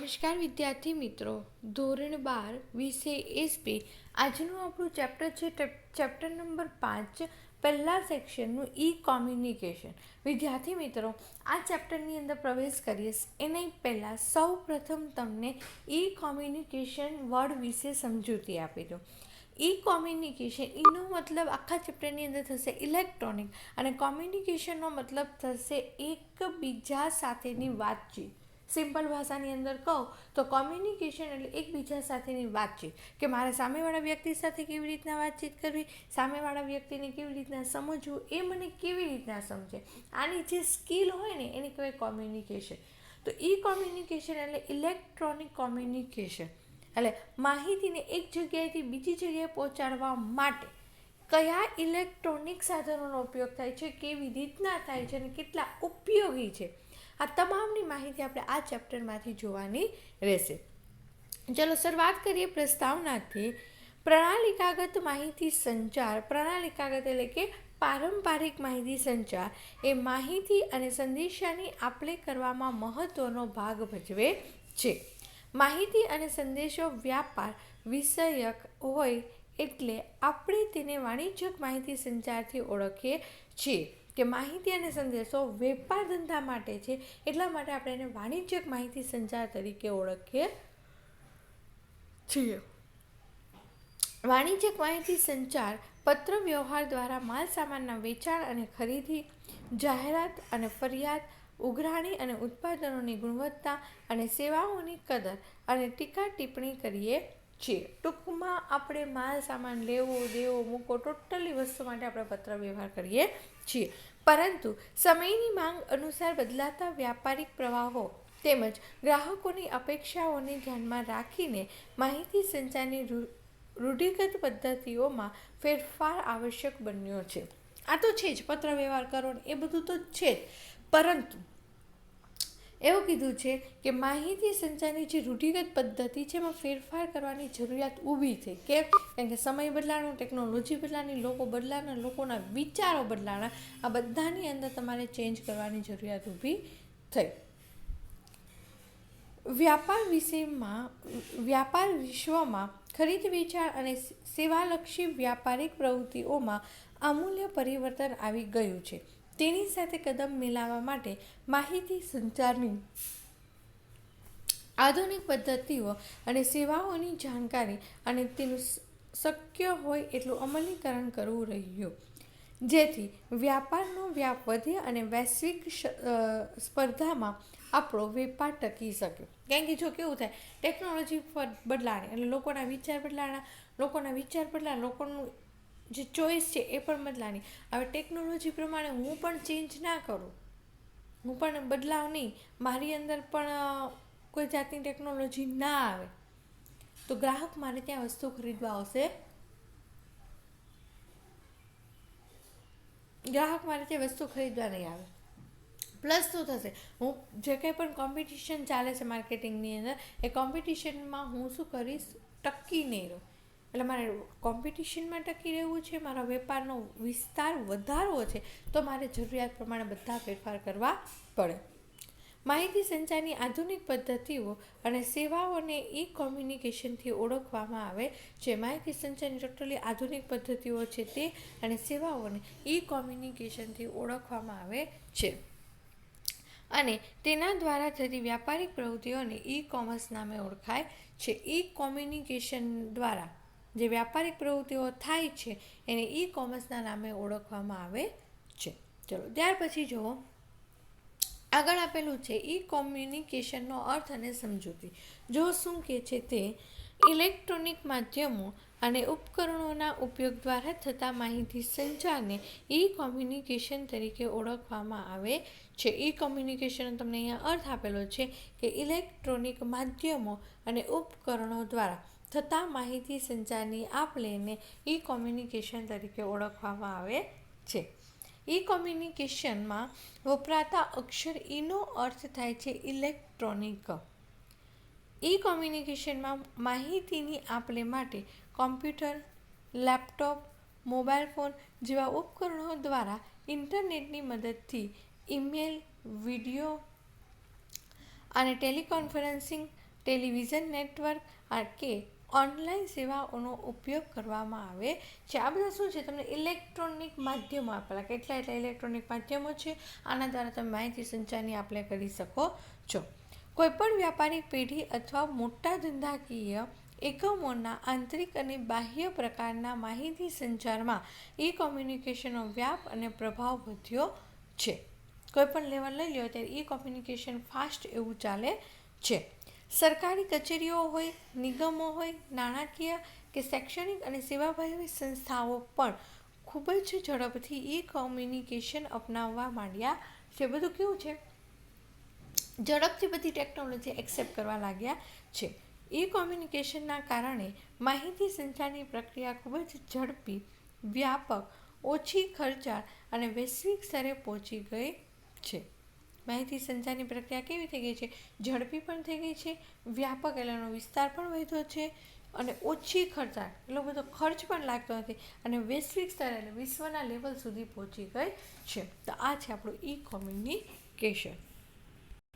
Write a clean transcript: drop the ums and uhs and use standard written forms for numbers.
નમસ્કાર વિદ્યાર્થી મિત્રો, ધોરણ 12 વિષય એસપી. આજનું આપણું ચેપ્ટર છે ચેપ્ટર નંબર 5, પહેલા સેક્શનનું ઈ કોમ્યુનિકેશન. વિદ્યાર્થી મિત્રો, આ ચેપ્ટરની અંદર પ્રવેશ કરીએ એની પહેલાં સૌ પ્રથમ તમને ઈ કોમ્યુનિકેશન વર્ડ વિશે સમજૂતી આપી દઉં. ઈ કોમ્યુનિકેશન એનો મતલબ આખા ચેપ્ટરની અંદર થશે ઇલેક્ટ્રોનિક, અને કોમ્યુનિકેશનનો મતલબ થશે એકબીજા સાથેની વાતચીત. સિમ્પલ ભાષાની અંદર કહું તો કોમ્યુનિકેશન એટલે એકબીજા સાથેની વાતચીત, કે મારે સામેવાળા વ્યક્તિ સાથે કેવી રીતના વાતચીત કરવી, સામેવાળા વ્યક્તિને કેવી રીતના સમજવું, એ મને કેવી રીતના સમજે, આની જે સ્કિલ હોય ને એને કહેવાય કોમ્યુનિકેશન. તો ઈ કોમ્યુનિકેશન એટલે ઇલેક્ટ્રોનિક કોમ્યુનિકેશન, એટલે માહિતીને એક જગ્યાએથી બીજી જગ્યાએ પહોંચાડવા માટે કયા ઇલેક્ટ્રોનિક સાધનોનો ઉપયોગ થાય છે, કેવી રીતના થાય છે અને કેટલા ઉપયોગી છે, આ તમામની માહિતી આપણે આ ચેપ્ટરમાંથી જોવાની રહેશે. ચલો શરૂઆત કરીએ પ્રસ્તાવનાથી. પ્રણાલિકાગત માહિતી સંચાર. પ્રણાલિકાગત એટલે કે પારંપરિક માહિતી સંચાર એ માહિતી અને સંદેશાની આપ-લે કરવામાં મહત્વનો ભાગ ભજવે છે. માહિતી અને સંદેશો વ્યાપાર વિષયક હોય એટલે આપણે તેને વાણિજ્યક માહિતી સંચારથી ઓળખીએ છીએ, કે માહિતી અને સંદેશો વેપાર ધંધા માટે છે, એટલા માટે આપણે એને વાણિજ્યક માહિતી સંચાર તરીકે ઓળખીએ છીએ. વાણિજ્યક માહિતી સંચાર પત્ર વ્યવહાર દ્વારા માલ સામાનના વેચાણ અને ખરીદી, જાહેરાત અને ફરિયાદ, ઉઘરાણી અને ઉત્પાદનોની ગુણવત્તા અને સેવાઓની કદર અને ટીકા ટિપ્પણી કરીએ છીએ. ટૂંકમાં આપણે માલ સામાન લેવો દેવો મૂકો ટોટલી વસ્તુ માટે આપણે પત્ર વ્યવહાર કરીએ છીએ. પરંતુ સમયની માંગ અનુસાર બદલાતા વ્યાપારિક પ્રવાહો તેમજ ગ્રાહકોની અપેક્ષાઓને ધ્યાનમાં રાખીને માહિતી સંચારની રૂઢિગત પદ્ધતિઓમાં ફેરફાર આવશ્યક બન્યો છે. આ તો છે જ, પત્ર વ્યવહાર કરો ને એ બધું તો છે જ, પરંતુ એવું કીધું છે કે માહિતી સંચારની જે રૂઢિગત પદ્ધતિ છે એમાં ફેરફાર કરવાની જરૂરિયાત ઊભી થઈ. કેમ? કારણ કે સમય બદલાનો, ટેકનોલોજી બદલાની, લોકો બદલાના, લોકોના વિચારો બદલાના, આ બધાની અંદર તમારે ચેન્જ કરવાની જરૂરિયાત ઊભી થઈ. વ્યાપાર વિશ્વમાં ખરીદ વેચાણ અને સેવાલક્ષી વ્યાપારિક પ્રવૃત્તિઓમાં અમૂલ્ય પરિવર્તન આવી ગયું છે. તેની સાથે કદમ મિલાવવા માટે માહિતી સંચારની આધુનિક પદ્ધતિઓ અને સેવાઓની જાણકારી અને તેનું શક્ય હોય એટલું અમલીકરણ કરવું રહ્યું, જેથી વ્યાપારનો વ્યાપ વધે અને વૈશ્વિક સ્પર્ધામાં આપણો વેપાર ટકી શકે. કારણ કે જો કેવું થાય, ટેકનોલોજી બદલાણી એટલે લોકોના વિચાર બદલાણા, લોકોનું જે ચોઈસ છે એ પણ બદલાની. હવે ટેકનોલોજી પ્રમાણે હું પણ ચેન્જ ના કરું, હું પણ બદલાવ નહીં, મારી અંદર પણ કોઈ જાતની ટેકનોલોજી ના આવે, તો ગ્રાહક મારે ત્યાં વસ્તુ ખરીદવા આવશે, ગ્રાહક મારે ત્યાં વસ્તુ ખરીદવા નહીં આવે. પ્લસ શું થશે, હું જે કંઈ પણ કોમ્પિટિશન ચાલે છે માર્કેટિંગની અંદર, એ કોમ્પિટિશનમાં હું શું કરીશ, ટકી નહીં રહું. એટલે મારે કોમ્પિટિશનમાં ટકી રહેવું છે, મારા વેપારનો વિસ્તાર વધારવો છે, તો મારે જરૂરિયાત પ્રમાણે બધા ફેરફાર કરવા પડે. માહિતી સંચારની આધુનિક પદ્ધતિઓ અને સેવાઓને ઈ કોમ્યુનિકેશનથી ઓળખવામાં આવે છે. માહિતી સંચારની ટોટલી આધુનિક પદ્ધતિઓ છે તે અને સેવાઓને ઈ કોમ્યુનિકેશનથી ઓળખવામાં આવે છે, અને તેના દ્વારા થતી વ્યાપારિક પ્રવૃત્તિઓને ઈ કોમર્સ નામે ઓળખાય છે. ઈ કોમ્યુનિકેશન દ્વારા જે વ્યાપારિક પ્રવૃત્તિઓ થાય છે એને ઈ કોમર્સના નામે ઓળખવામાં આવે છે. ચલો ત્યાર પછી જુઓ, આગળ આપેલું છે ઈ કોમ્યુનિકેશનનો અર્થ અને સમજૂતી. જો શું કહે છે તે ઇલેક્ટ્રોનિક માધ્યમો અને ઉપકરણોના ઉપયોગ દ્વારા થતા માહિતી સંચારને ઈ કોમ્યુનિકેશન તરીકે ઓળખવામાં આવે છે. ઈ કોમ્યુનિકેશન તમને અહીંયા અર્થ આપેલો છે કે ઇલેક્ટ્રોનિક માધ્યમો અને ઉપકરણો દ્વારા થતા માહિતી સંચારની આપ-લેને ઈ કોમ્યુનિકેશન તરીકે ઓળખવામાં આવે છે. ઈ કોમ્યુનિકેશનમાં વપરાતા અક્ષર ઈનો અર્થ થાય છે ઇલેક્ટ્રોનિક. ઈ કોમ્યુનિકેશનમાં માહિતીની આપ-લે માટે કોમ્પ્યુટર, લેપટોપ, મોબાઈલ ફોન જેવા ઉપકરણો દ્વારા ઇન્ટરનેટની મદદથી ઈમેલ, વિડીયો અને ટેલિકોન્ફરન્સિંગ ટેલિવિઝન નેટવર્ક કે ઓનલાઈન સેવાઓનો ઉપયોગ કરવામાં આવે છે. આ બધા શું છે, તમને ઇલેક્ટ્રોનિક માધ્યમો આપેલા. કેટલા એટલા ઇલેક્ટ્રોનિક માધ્યમો છે, આના દ્વારા તમે માહિતી સંચારની આપ-લે કરી શકો છો. કોઈપણ વ્યાપારિક પેઢી અથવા મોટા ધંધાકીય એકમોના આંતરિક અને બાહ્ય પ્રકારના માહિતી સંચારમાં ઈ કોમ્યુનિકેશનનો વ્યાપ અને પ્રભાવ વધ્યો છે. કોઈપણ લેવલ લઈ લો ત્યારે ઈ કોમ્યુનિકેશન ફાસ્ટ એવું ચાલે છે. સરકારી કચેરીઓ હોય, નિગમો હોય, નાણાકીય કે શૈક્ષણિક અને સેવાભાવી સંસ્થાઓ પણ ખૂબ જ ઝડપથી ઈ કોમ્યુનિકેશન અપનાવવા માંડ્યા છે. બધું કેવું છે, ઝડપથી બધી ટેકનોલોજી એક્સેપ્ટ કરવા લાગ્યા છે. ઈ કોમ્યુનિકેશનના કારણે માહિતી સંચારની પ્રક્રિયા ખૂબ જ ઝડપી, વ્યાપક, ઓછી ખર્ચાળ અને વૈશ્વિક સ્તરે પહોંચી ગઈ છે. માહિતી સંચારની પ્રક્રિયા કેવી થઈ ગઈ છે, ઝડપી પણ થઈ ગઈ છે, વ્યાપક એટલે એનો વિસ્તાર પણ વધ્યો છે અને ઓછી ખર્ચાળ, એટલો બધો ખર્ચ પણ લાગતો નથી અને વૈશ્વિક સ્તરે એટલે વિશ્વના લેવલ સુધી પહોંચી ગઈ છે. તો આ છે આપણું ઈ કોમ્યુનિકેશન.